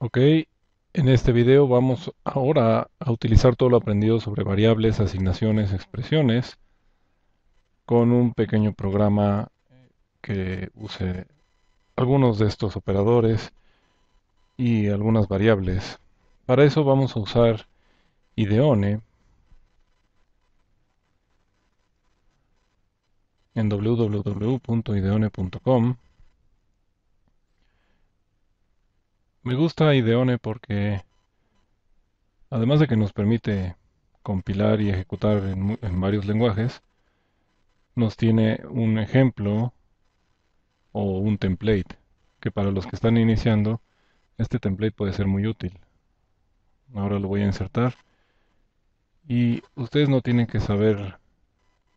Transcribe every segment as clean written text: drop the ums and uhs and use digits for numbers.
Ok, en este video vamos ahora a utilizar todo lo aprendido sobre variables, asignaciones, expresiones con un pequeño programa que use algunos de estos operadores y algunas variables. Para eso vamos a usar Ideone en www.ideone.com. Me gusta Ideone porque además de que nos permite compilar y ejecutar en varios lenguajes, nos tiene un ejemplo o un template, que para los que están iniciando, este template puede ser muy útil. Ahora lo voy a insertar y ustedes no tienen que saber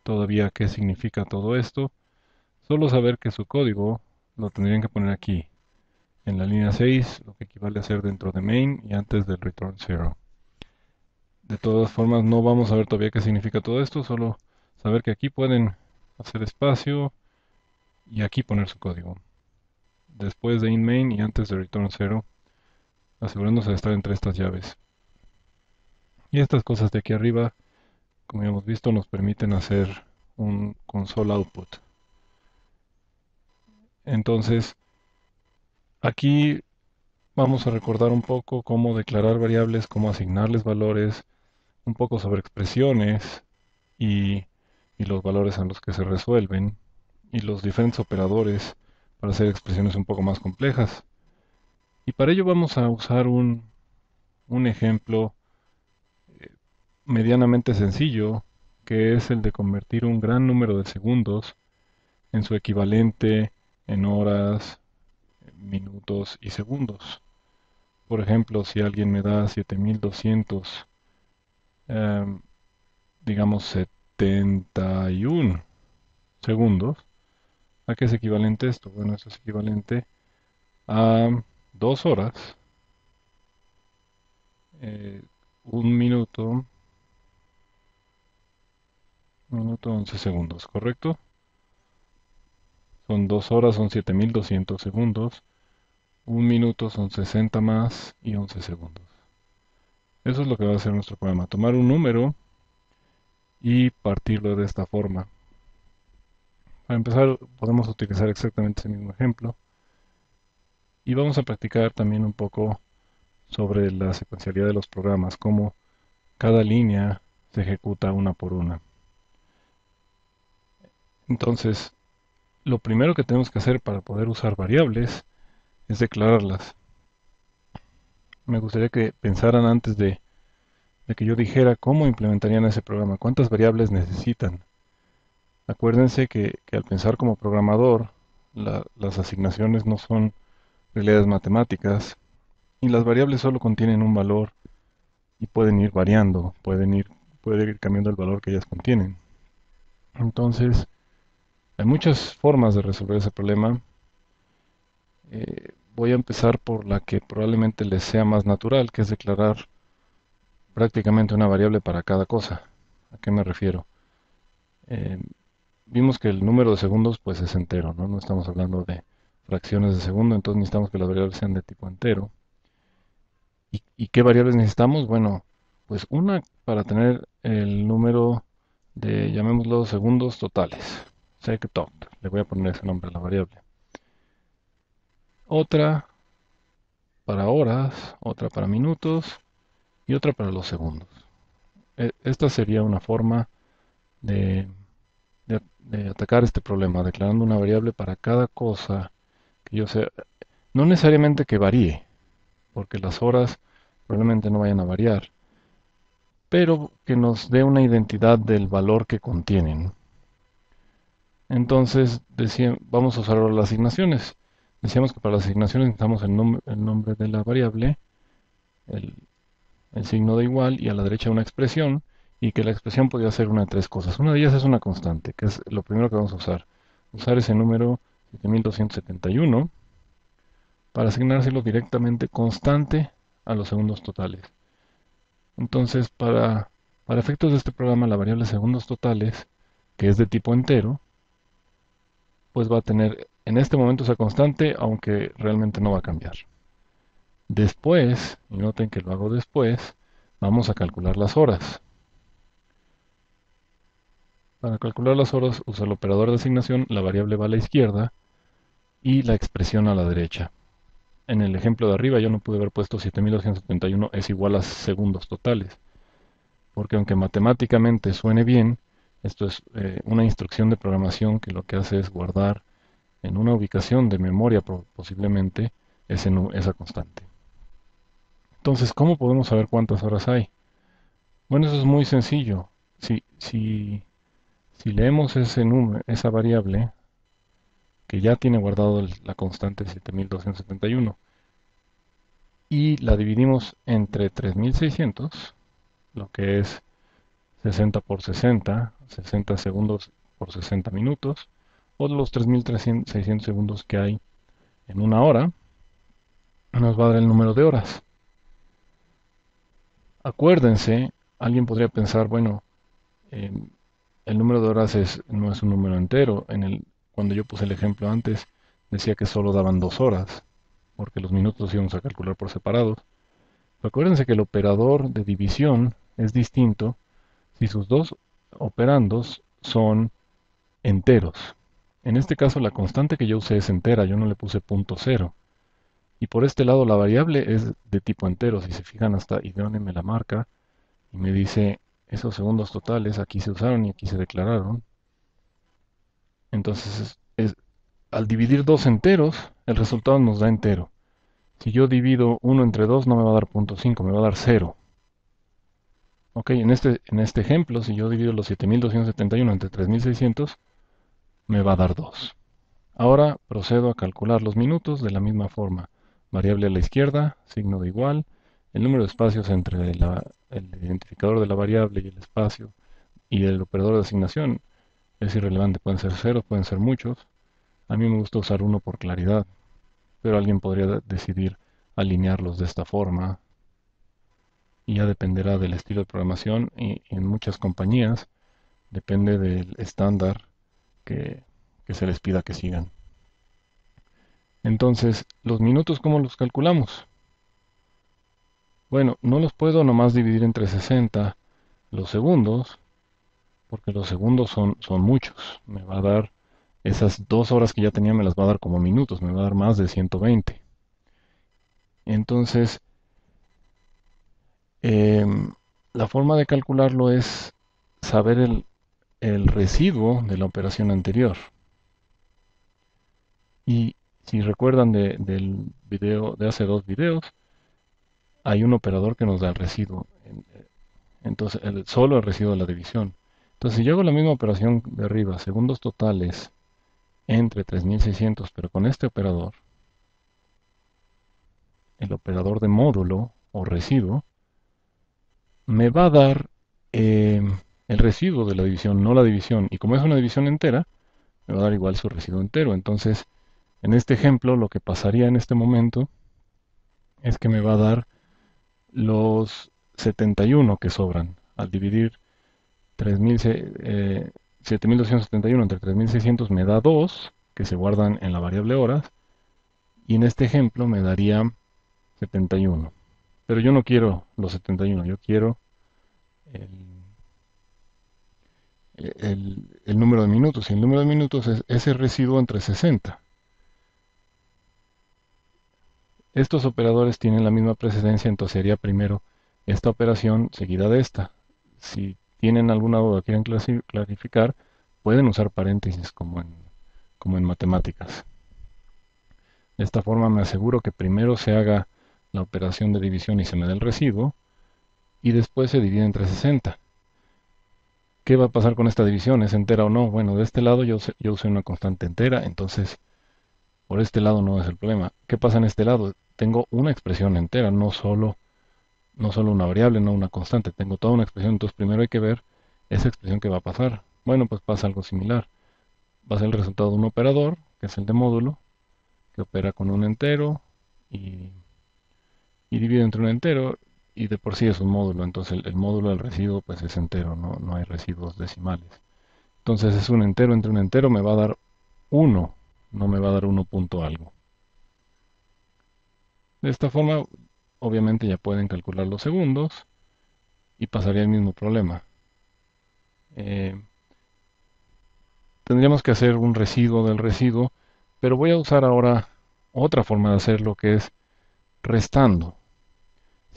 todavía qué significa todo esto, solo saber que su código lo tendrían que poner aquí, en la línea 6, lo que equivale a ser dentro de main y antes del return 0. De todas formas, no vamos a ver todavía qué significa todo esto, solo saber que aquí pueden hacer espacio y aquí poner su código. Después de in main y antes de return 0, asegurándose de estar entre estas llaves. Y estas cosas de aquí arriba, como ya hemos visto, nos permiten hacer un console output. Entonces, aquí vamos a recordar un poco cómo declarar variables, cómo asignarles valores, un poco sobre expresiones y, y los valores en los que se resuelven, y los diferentes operadores para hacer expresiones un poco más complejas. Y para ello vamos a usar un ejemplo medianamente sencillo, que es el de convertir un gran número de segundos en su equivalente en horas, minutos y segundos. Por ejemplo, si alguien me da 7200, em, digamos 71 segundos, ¿a qué es equivalente esto? Bueno, esto es equivalente a 2 horas, eh, un minuto 11 segundos, ¿correcto? Son 2 horas, son 7200 segundos. Un minuto son 60 más y 11 segundos. Eso es lo que va a hacer nuestro programa. Tomar un número y partirlo de esta forma. Para empezar, podemos utilizar exactamente ese mismo ejemplo. Y vamos a practicar también un poco sobre la secuencialidad de los programas, cómo cada línea se ejecuta una por una. Entonces, lo primero que tenemos que hacer para poder usar variables es declararlas. Me gustaría que pensaran antes de que yo dijera cómo implementarían ese programa, cuántas variables necesitan. Acuérdense que al pensar como programador, las asignaciones no son realidades matemáticas y las variables solo contienen un valor y pueden ir variando, puede ir cambiando el valor que ellas contienen. Entonces, hay muchas formas de resolver ese problema. Voy a empezar por la que probablemente les sea más natural, que es declarar prácticamente una variable para cada cosa. ¿A qué me refiero? Eh, Vimos que el número de segundos pues es entero, ¿no? No estamos hablando de fracciones de segundo, entonces necesitamos que las variables sean de tipo entero. ¿Y qué variables necesitamos? Bueno, pues una para tener el número de, llamémoslo, segundos totales. Sec.tot, le voy a poner ese nombre a la variable. Otra para horas, otra para minutos y otra para los segundos. Esta sería una forma de, de atacar este problema, declarando una variable para cada cosa que yo sea. No necesariamente que varíe, porque las horas probablemente no vayan a variar, pero que nos dé una identidad del valor que contienen. Entonces, vamos a usar ahora las asignaciones. Decíamos que para las asignaciones necesitamos el nombre de la variable, el, el signo de igual y a la derecha una expresión, y que la expresión podría ser una de tres cosas. Una de ellas es una constante, que es lo primero que vamos a usar. Usar ese número 7271 para asignárselo directamente constante a los segundos totales. Entonces, para efectos de este programa, la variable segundos totales, que es de tipo entero, pues va a tener en este momento esa constante, aunque realmente no va a cambiar. Después, y noten que lo hago después, vamos a calcular las horas. Para calcular las horas uso el operador de asignación, la variable va a la izquierda y la expresión a la derecha. En el ejemplo de arriba yo no pude haber puesto 7271 es igual a segundos totales, porque aunque matemáticamente suene bien, esto es una instrucción de programación que lo que hace es guardar en una ubicación de memoria posiblemente esa constante. Entonces, ¿cómo podemos saber cuántas horas hay? Bueno, eso es muy sencillo. Si leemos esa variable que ya tiene guardado la constante 7271 y la dividimos entre 3600, lo que es 60 por 60, 60 segundos por 60 minutos, o los 3600 segundos que hay en una hora, nos va a dar el número de horas. Acuérdense, alguien podría pensar, bueno, eh, el número de horas no es un número entero. Cuando yo puse el ejemplo antes, decía que solo daban 2 horas, porque los minutos íbamos a calcular por separados. Pero acuérdense que el operador de división es distinto si sus dos operandos son enteros. En este caso la constante que yo usé es entera, yo no le puse punto cero. Y por este lado la variable es de tipo entero. Si se fijan, hasta Ideone me la marca y me dice esos segundos totales aquí se usaron y aquí se declararon. Entonces, al dividir dos enteros, el resultado nos da entero. Si yo divido 1 entre 2 no me va a dar punto 5, me va a dar 0. Ok, en este ejemplo, si yo divido los 7271 entre 3600, me va a dar 2. Ahora procedo a calcular los minutos de la misma forma. Variable a la izquierda, signo de igual, el número de espacios entre el identificador de la variable y el espacio y el operador de asignación es irrelevante, pueden ser ceros, pueden ser muchos. A mí me gusta usar uno por claridad, pero alguien podría decidir alinearlos de esta forma y ya dependerá del estilo de programación y en muchas compañías depende del estándar que se les pida que sigan. Entonces, ¿los minutos cómo los calculamos? Bueno, no los puedo nomás dividir entre 60 los segundos, porque los segundos son muchos. Me va a dar esas 2 horas que ya tenía, me las va a dar como minutos, me va a dar más de 120. Entonces, la forma de calcularlo es saber el residuo de la operación anterior. Y si recuerdan del video, de hace dos videos, hay un operador que nos da el residuo. Entonces, solo el residuo de la división. Entonces, si yo hago la misma operación de arriba, segundos totales entre 3600, pero con este operador, el operador de módulo o residuo, me va a dar el residuo de la división, no la división. Y como es una división entera, me va a dar igual su residuo entero. Entonces, en este ejemplo, lo que pasaría en este momento es que me va a dar los 71 que sobran. Al dividir 7271 entre 3600 me da 2, que se guardan en la variable horas. Y en este ejemplo me daría 71. Pero yo no quiero los 71, yo quiero el, el número de minutos. Y el número de minutos es ese residuo entre 60. Estos operadores tienen la misma precedencia, entonces sería primero esta operación seguida de esta. Si tienen alguna duda, quieren clarificar, pueden usar paréntesis como en matemáticas. De esta forma me aseguro que primero se haga la operación de división y se me dé el residuo, y después se divide entre 60. ¿Qué va a pasar con esta división? ¿Es entera o no? Bueno, de este lado yo usé una constante entera, entonces por este lado no es el problema. ¿Qué pasa en este lado? Tengo una expresión entera, no solo una variable, no una constante. Tengo toda una expresión, entonces primero hay que ver esa expresión que va a pasar. Bueno, pues pasa algo similar. Va a ser el resultado de un operador, que es el de módulo, que opera con un entero y divide entre un entero, y de por sí es un módulo, entonces el módulo del residuo pues es entero, no hay residuos decimales. Entonces es un entero entre un entero, me va a dar 1, no me va a dar 1 punto algo. De esta forma, obviamente ya pueden calcular los segundos y pasaría el mismo problema. Eh, Tendríamos que hacer un residuo del residuo, pero voy a usar ahora otra forma de hacerlo que es restando.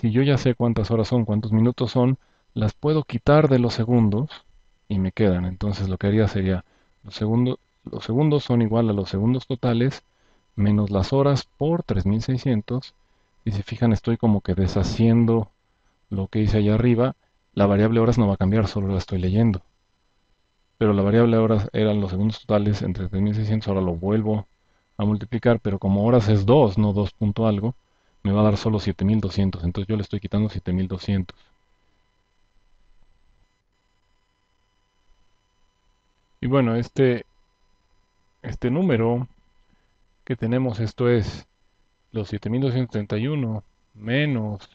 Si yo ya sé cuántas horas son, cuántos minutos son, las puedo quitar de los segundos y me quedan. Entonces lo que haría sería los segundos son igual a los segundos totales menos las horas por 3600. Si se fijan, estoy como que deshaciendo lo que hice allá arriba. La variable horas no va a cambiar, solo la estoy leyendo. Pero la variable horas eran los segundos totales entre 3600, ahora lo vuelvo a multiplicar, pero como horas es 2, no 2 punto algo, me va a dar solo 7200, entonces yo le estoy quitando 7200. Y bueno, este número que tenemos, esto es los 7231 menos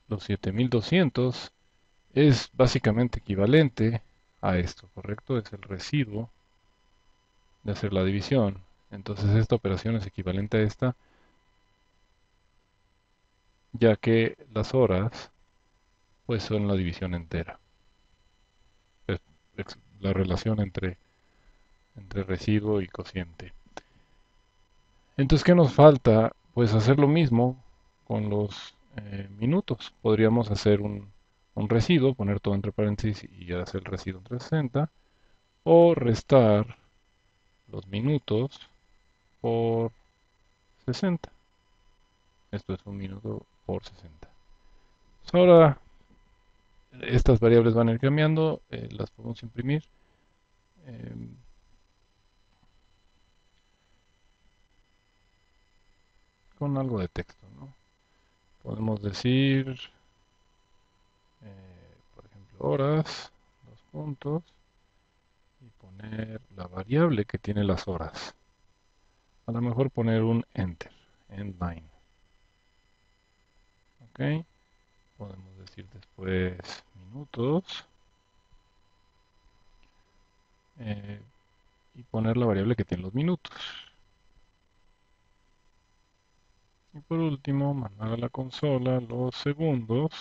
los 7200, es básicamente equivalente a esto, ¿correcto? Es el residuo de hacer la división. Entonces esta operación es equivalente a esta, ya que las horas pues son la división entera. Es, es la relación entre residuo y cociente. Entonces, ¿qué nos falta? Pues hacer lo mismo con los minutos. Podríamos hacer un residuo, poner todo entre paréntesis y hacer el residuo entre 60, o restar los minutos por 60. Esto es un minuto por 60. Pues ahora estas variables van a ir cambiando, las podemos imprimir. eh, con algo de texto, ¿no? Podemos decir, por ejemplo, horas, dos puntos, y poner la variable que tiene las horas. A lo mejor poner un enter, endline. ¿Ok? Podemos decir después minutos eh, y poner la variable que tiene los minutos. Y por último, mandar a la consola los segundos,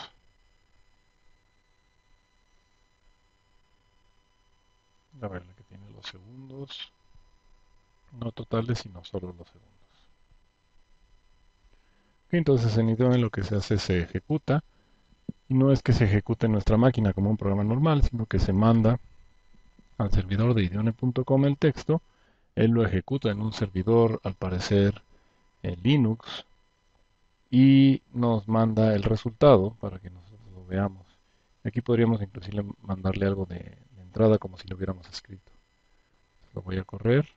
la variable que tiene los segundos, no totales, sino solo los segundos. Y entonces en IDEONE lo que se hace se ejecuta. Y no es que se ejecute en nuestra máquina como un programa normal, sino que se manda al servidor de idione.com el texto, él lo ejecuta en un servidor, al parecer en Linux, y nos manda el resultado para que nosotros lo veamos. Aquí podríamos inclusive mandarle algo de entrada como si lo hubiéramos escrito. Lo voy a correr.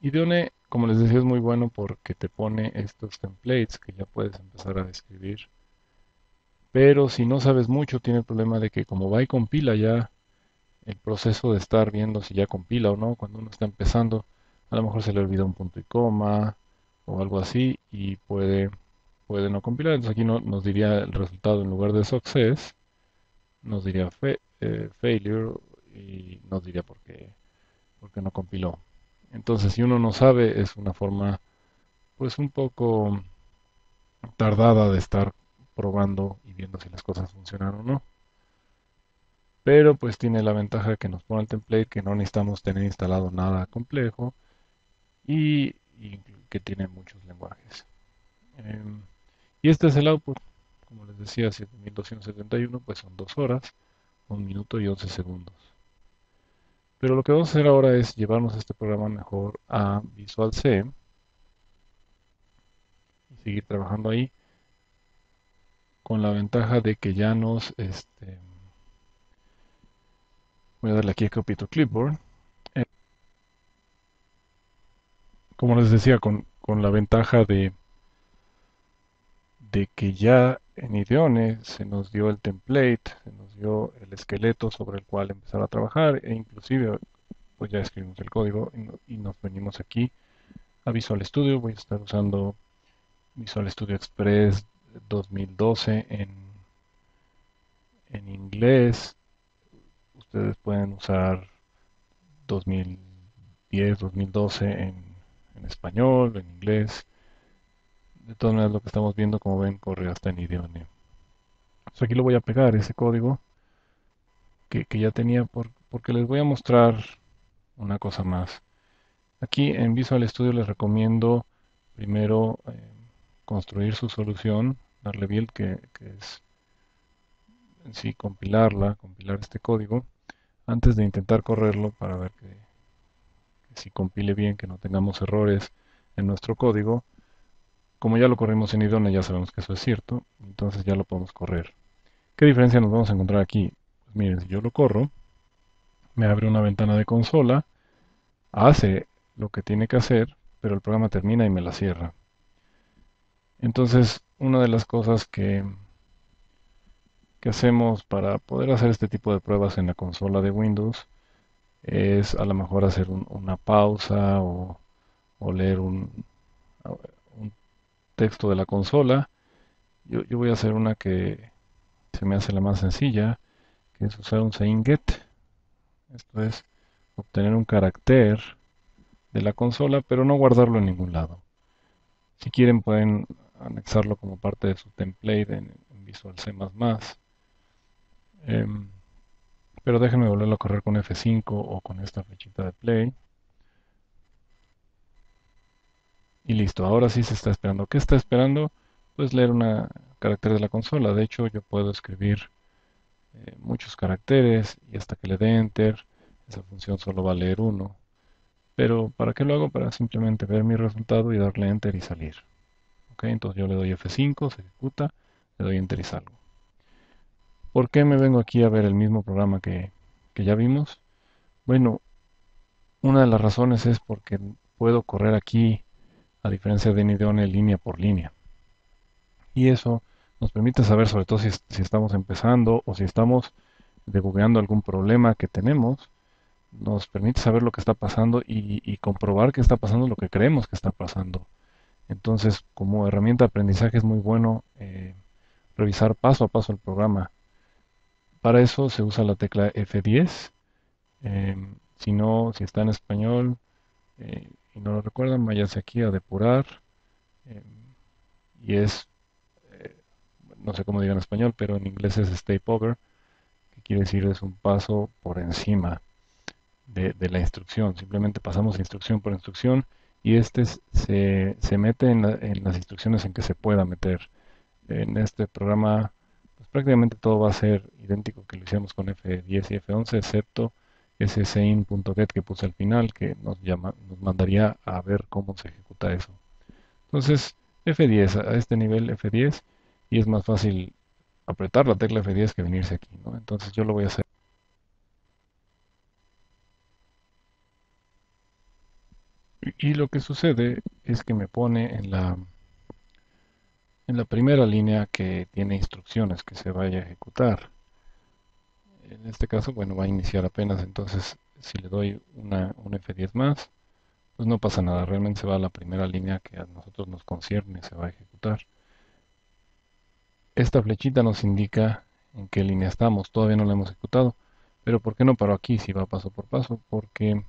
Ideone, como les decía, es muy bueno porque te pone estos templates que ya puedes empezar a escribir. Pero si no sabes mucho, tiene el problema de que como va y compila ya el proceso de estar viendo si ya compila o no, cuando uno está empezando, a lo mejor se le olvida un punto y coma o algo así y puede no compilar. Entonces aquí nos diría el resultado en lugar de success, nos diría failure y nos diría por qué no compiló. Entonces, si uno no sabe, es una forma pues un poco tardada de estar probando y viendo si las cosas funcionan o no. Pero pues tiene la ventaja que nos pone el template, que no necesitamos tener instalado nada complejo y que tiene muchos lenguajes. Em, y este es el output, como les decía, 7271, pues son 2 horas, 1 minuto y 11 segundos. Pero lo que vamos a hacer ahora es llevarnos este programa mejor a Visual C y seguir trabajando ahí con la ventaja de que ya voy a darle aquí a Copy to Clipboard. Eh, Como les decía, con la ventaja de que ya en Ideone se nos dio el template, se nos dio el esqueleto sobre el cual empezar a trabajar e inclusive pues ya escribimos el código y nos venimos aquí a Visual Studio. Voy a estar usando Visual Studio Express 2012 en inglés. Ustedes pueden usar 2010, 2012 en en español, en inglés. De todas maneras, lo que estamos viendo, como ven, corre hasta en idioma. Entonces aquí lo voy a pegar, ese código que ya tenía, porque les voy a mostrar una cosa más. Aquí en Visual Studio les recomiendo primero construir su solución, darle build, que es en sí compilar este código, antes de intentar correrlo para ver que si compile bien, que no tengamos errores en nuestro código. Como ya lo corrimos en Idone, ya sabemos que eso es cierto, entonces ya lo podemos correr. ¿Qué diferencia nos vamos a encontrar aquí? Pues miren, si yo lo corro, me abre una ventana de consola, hace lo que tiene que hacer, pero el programa termina y me la cierra. Entonces, una de las cosas que hacemos para poder hacer este tipo de pruebas en la consola de Windows es a lo mejor hacer una pausa o leer un texto de la consola. Yo voy a hacer una que se me hace la más sencilla, que es usar un get. Esto es obtener un carácter de la consola, pero no guardarlo en ningún lado. Si quieren pueden anexarlo como parte de su template en Visual C++. Em, pero déjenme volverlo a correr con F5 o con esta flechita de play. Y listo, ahora sí se está esperando. ¿Qué está esperando? Pues leer un carácter de la consola. De hecho, yo puedo escribir muchos caracteres y hasta que le dé Enter, esa función solo va a leer uno. Pero ¿para qué lo hago? Para simplemente ver mi resultado y darle Enter y salir. ¿Ok? Entonces yo le doy F5, se ejecuta, le doy Enter y salgo. ¿Por qué me vengo aquí a ver el mismo programa que ya vimos? Bueno, una de las razones es porque puedo correr aquí, a diferencia de Nideone, línea por línea. Y eso nos permite saber, sobre todo si estamos empezando o si estamos debugueando algún problema que tenemos, nos permite saber lo que está pasando y comprobar que está pasando lo que creemos que está pasando. Entonces, como herramienta de aprendizaje es muy bueno revisar paso a paso el programa. Para eso se usa la tecla F10. Si no, si está en español y no lo recuerdan, váyanse aquí a depurar. eh, y es, eh, no sé cómo digan en español, pero en inglés es step over, que quiere decir es un paso por encima de la instrucción. Simplemente pasamos instrucción por instrucción y se mete en las instrucciones en que se pueda meter. En este programa, pues prácticamente todo va a ser idéntico que lo hicimos con F10 y F11, excepto ese sein.get que puse al final, que nos mandaría a ver cómo se ejecuta eso. Entonces, F10, a este nivel F10, y es más fácil apretar la tecla F10 que venirse aquí, ¿no? Entonces yo lo voy a hacer. Y lo que sucede es que me pone en la primera línea que tiene instrucciones que se vaya a ejecutar. En este caso, bueno, va a iniciar apenas, entonces si le doy un F10 más, pues no pasa nada, realmente se va a la primera línea que a nosotros nos concierne, se va a ejecutar. Esta flechita nos indica en qué línea estamos, todavía no la hemos ejecutado, pero ¿por qué no paro aquí si va paso por paso? Porque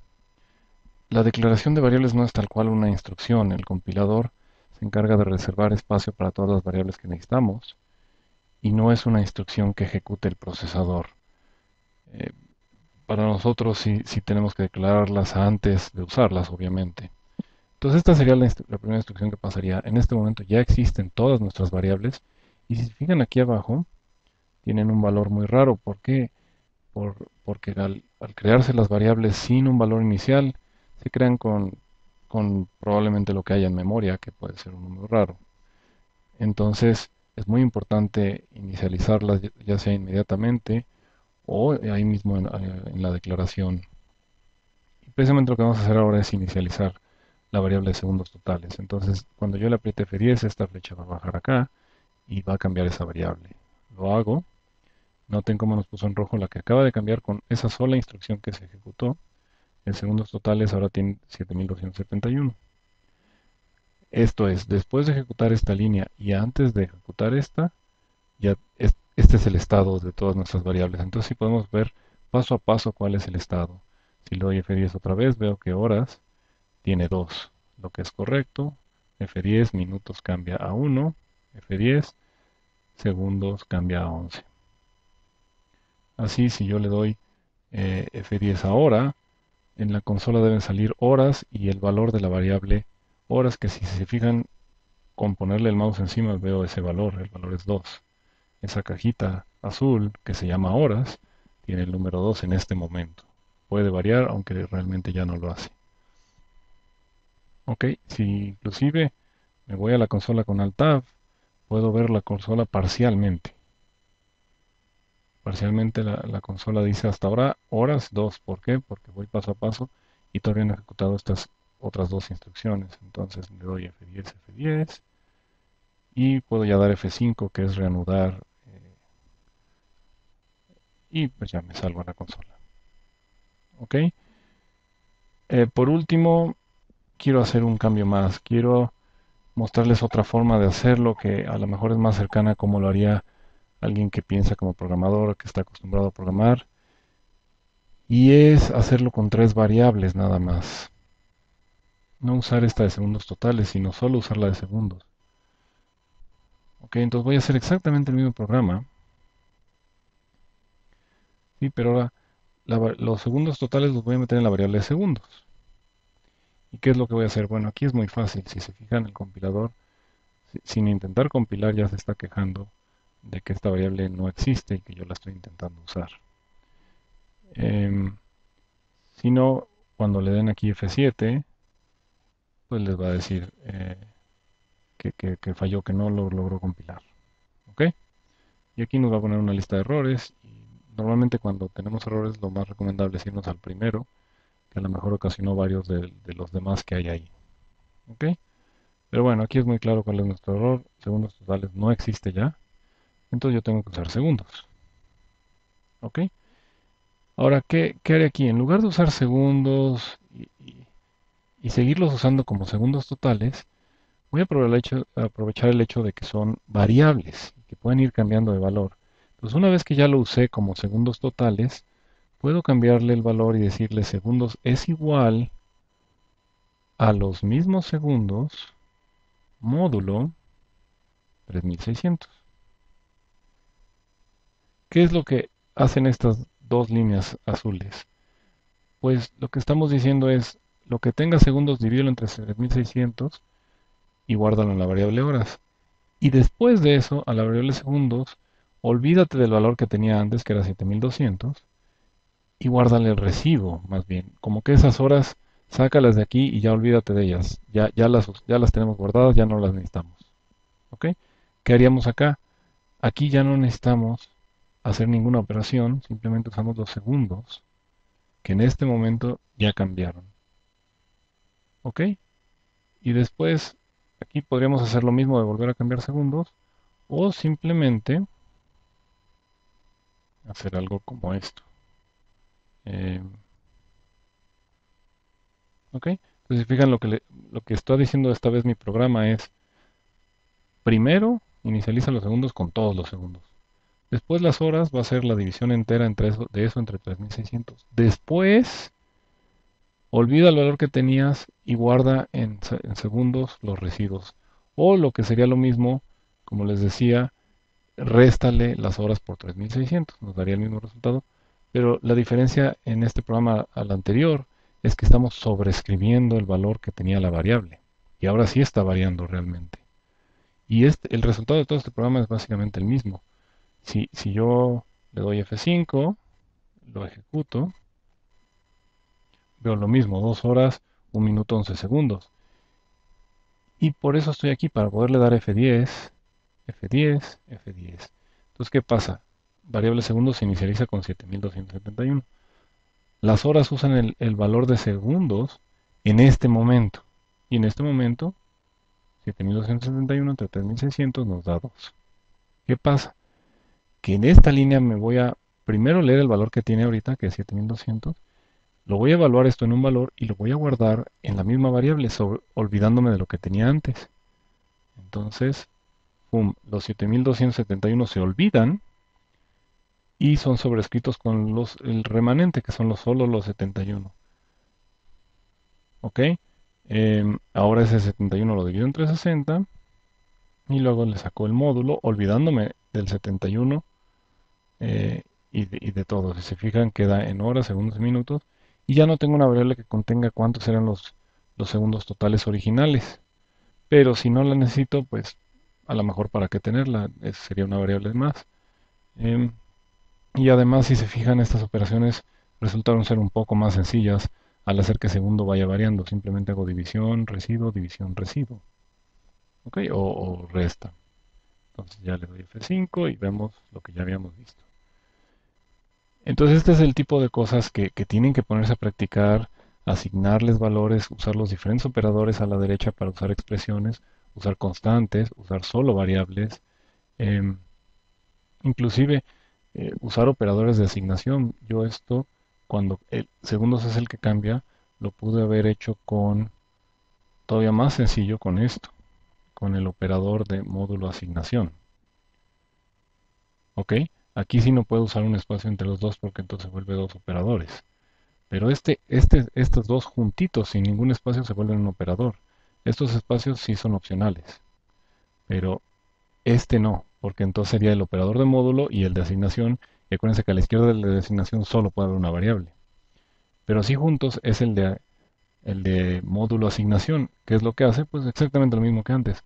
la declaración de variables no es tal cual una instrucción, el compilador se encarga de reservar espacio para todas las variables que necesitamos y no es una instrucción que ejecute el procesador. Eh, para nosotros sí tenemos que declararlas antes de usarlas, obviamente. Entonces esta sería la primera instrucción que pasaría. En este momento ya existen todas nuestras variables y si se fijan aquí abajo, tienen un valor muy raro. ¿Por qué? Porque al crearse las variables sin un valor inicial, se crean con probablemente lo que haya en memoria, que puede ser un número raro. Entonces es muy importante inicializarlas ya sea inmediatamente o ahí mismo en la declaración. Y precisamente lo que vamos a hacer ahora es inicializar la variable de segundos totales. Entonces, cuando yo le apriete F10, esta flecha va a bajar acá y va a cambiar esa variable. Lo hago. Noten cómo nos puso en rojo la que acaba de cambiar con esa sola instrucción que se ejecutó. En segundos totales ahora tiene 7271. Esto es, después de ejecutar esta línea y antes de ejecutar esta, ya este es el estado de todas nuestras variables. Entonces, sí podemos ver paso a paso cuál es el estado. Si le doy F10 otra vez, veo que horas tiene 2. lo que es correcto. F10 minutos cambia a 1. F10 segundos cambia a 11. Así, si yo le doy F10 ahora, en la consola deben salir horas y el valor de la variable horas, que si se fijan, con ponerle el mouse encima veo ese valor, el valor es 2. Esa cajita azul que se llama horas tiene el número 2 en este momento. Puede variar, aunque realmente ya no lo hace. Ok, si inclusive me voy a la consola con Alt-Tab, puedo ver la consola parcialmente. Parcialmente la consola dice hasta ahora horas 2. ¿Por qué? Porque voy paso a paso y todavía no he ejecutado estas otras dos instrucciones. Entonces le doy F10, F10 y puedo ya dar F5, que es reanudar, y pues ya me salgo a la consola. Ok. Por último, quiero hacer un cambio más. Quiero mostrarles otra forma de hacerlo que a lo mejor es más cercana a como lo haría alguien que piensa como programador, que está acostumbrado a programar. Y es hacerlo con tres variables nada más. No usar esta de segundos totales, sino solo usar la de segundos. Ok, entonces voy a hacer exactamente el mismo programa. Sí, pero ahora los segundos totales los voy a meter en la variable de segundos. ¿Y qué es lo que voy a hacer? Bueno, aquí es muy fácil. Si se fijan, el compilador, sin intentar compilar, ya se está quejando de que esta variable no existe y que yo la estoy intentando usar. Em, si no, cuando le den aquí F7, pues les va a decir que falló, que no lo logró compilar. ¿Ok? Y aquí nos va a poner una lista de errores. Y normalmente cuando tenemos errores, lo más recomendable es irnos al primero, que a lo mejor ocasionó varios de los demás que hay ahí. ¿Ok? Pero bueno, aquí es muy claro cuál es nuestro error. Segundos totales no existe ya. Entonces yo tengo que usar segundos. ¿Ok? Ahora, ¿qué haré aquí? En lugar de usar segundos y seguirlos usando como segundos totales, voy a aprovechar el hecho de que son variables y que pueden ir cambiando de valor. Entonces, una vez que ya lo usé como segundos totales, puedo cambiarle el valor y decirle segundos es igual a los mismos segundos módulo 3600. ¿Qué es lo que hacen estas dos líneas azules? Pues lo que estamos diciendo es lo que tenga segundos divídelo entre 3600 y guárdalo en la variable horas. Y después de eso, a la variable segundos, olvídate del valor que tenía antes, que era 7200, y guárdale el residuo, más bien. Como que esas horas, sácalas de aquí y ya olvídate de ellas. Ya las tenemos guardadas, ya no las necesitamos. ¿Ok? ¿Qué haríamos acá? Aquí ya no necesitamos hacer ninguna operación, simplemente usamos los segundos, que en este momento ya cambiaron. ¿Ok? Y después, aquí podríamos hacer lo mismo de volver a cambiar segundos, o simplemente hacer algo como esto. Eh, ¿Ok? Entonces, si fijan, lo que está diciendo esta vez mi programa es, primero, inicializa los segundos con todos los segundos. Después las horas va a ser la división entera de eso entre 3600. Después, olvida el valor que tenías y guarda en segundos los residuos. O lo que sería lo mismo, como les decía, réstale las horas por 3600. Nos daría el mismo resultado. Pero la diferencia en este programa al anterior es que estamos sobreescribiendo el valor que tenía la variable. Y ahora sí está variando realmente. Y el resultado de todo este programa es básicamente el mismo. Si yo le doy F5, lo ejecuto, veo lo mismo, 2 horas, 1 minuto 11 segundos. Y por eso estoy aquí, para poderle dar F10, F10, F10. Entonces, ¿qué pasa? Variable segundos se inicializa con 7271. Las horas usan el valor de segundos en este momento. Y en este momento, 7271 entre 3600 nos da 2. ¿Qué pasa? Que en esta línea me voy a primero leer el valor que tiene ahorita, que es 7200. Lo voy a evaluar esto en un valor y lo voy a guardar en la misma variable, olvidándome de lo que tenía antes. Entonces, pum, los 7271 se olvidan y son sobrescritos con el remanente, que son solo los 71. ¿Ok? Ahora ese 71 lo divido entre 60 y luego le saco el módulo, olvidándome del 71 y de todo. Si se fijan, queda en horas, segundos y minutos. Y ya no tengo una variable que contenga cuántos eran los segundos totales originales. Pero si no la necesito, pues a lo mejor para qué tenerla, sería una variable más. Em, y además, si se fijan, estas operaciones resultaron ser un poco más sencillas al hacer que segundo vaya variando. Simplemente hago división, residuo. ¿Ok? O resta. Entonces ya le doy F5 y vemos lo que ya habíamos visto. Entonces este es el tipo de cosas que tienen que ponerse a practicar, asignarles valores, usar los diferentes operadores a la derecha para usar expresiones, usar constantes, usar solo variables, em, inclusive usar operadores de asignación. Yo esto, cuando el segundos es el que cambia, lo pude haber hecho con todavía más sencillo con esto, con el operador de módulo asignación. ¿Ok? Aquí sí no puedo usar un espacio entre los dos porque entonces vuelve dos operadores. Pero estos dos juntitos sin ningún espacio se vuelven un operador. Estos espacios sí son opcionales, pero este no, porque entonces sería el operador de módulo y el de asignación. Y acuérdense que a la izquierda del de asignación solo puede haber una variable. Pero así juntos es el de módulo asignación. ¿Qué es lo que hace? Pues exactamente lo mismo que antes.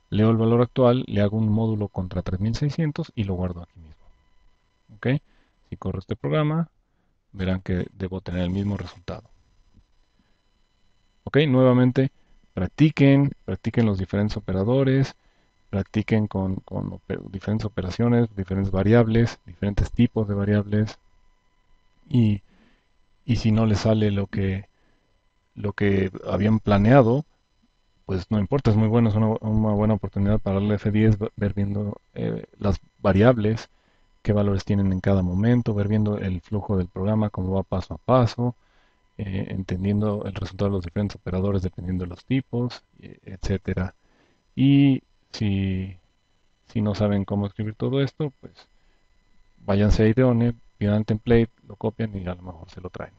Leo el valor actual, le hago un módulo contra 3600 y lo guardo aquí mismo. ¿Ok? Si corro este programa, verán que debo tener el mismo resultado. Ok, nuevamente practiquen los diferentes operadores, practiquen con diferentes operaciones, diferentes variables, diferentes tipos de variables y, y si no les sale lo que habían planeado, pues no importa, es muy bueno, es una buena oportunidad para darle F10, ver viendo las variables, qué valores tienen en cada momento, ver viendo el flujo del programa, cómo va paso a paso, entendiendo el resultado de los diferentes operadores dependiendo de los tipos, etcétera. Y si no saben cómo escribir todo esto, pues váyanse a Ideone, pidan el template, lo copian y a lo mejor se lo traen.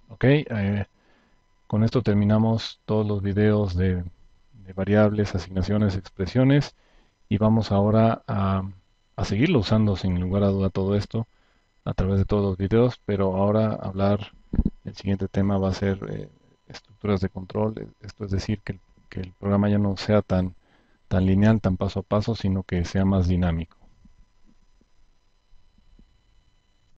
Ok, con esto terminamos todos los videos de variables, asignaciones, expresiones y vamos ahora a seguirlo usando sin lugar a duda todo esto a través de todos los videos, pero ahora el siguiente tema va a ser estructuras de control, esto es decir, que el programa ya no sea tan lineal, tan paso a paso, sino que sea más dinámico.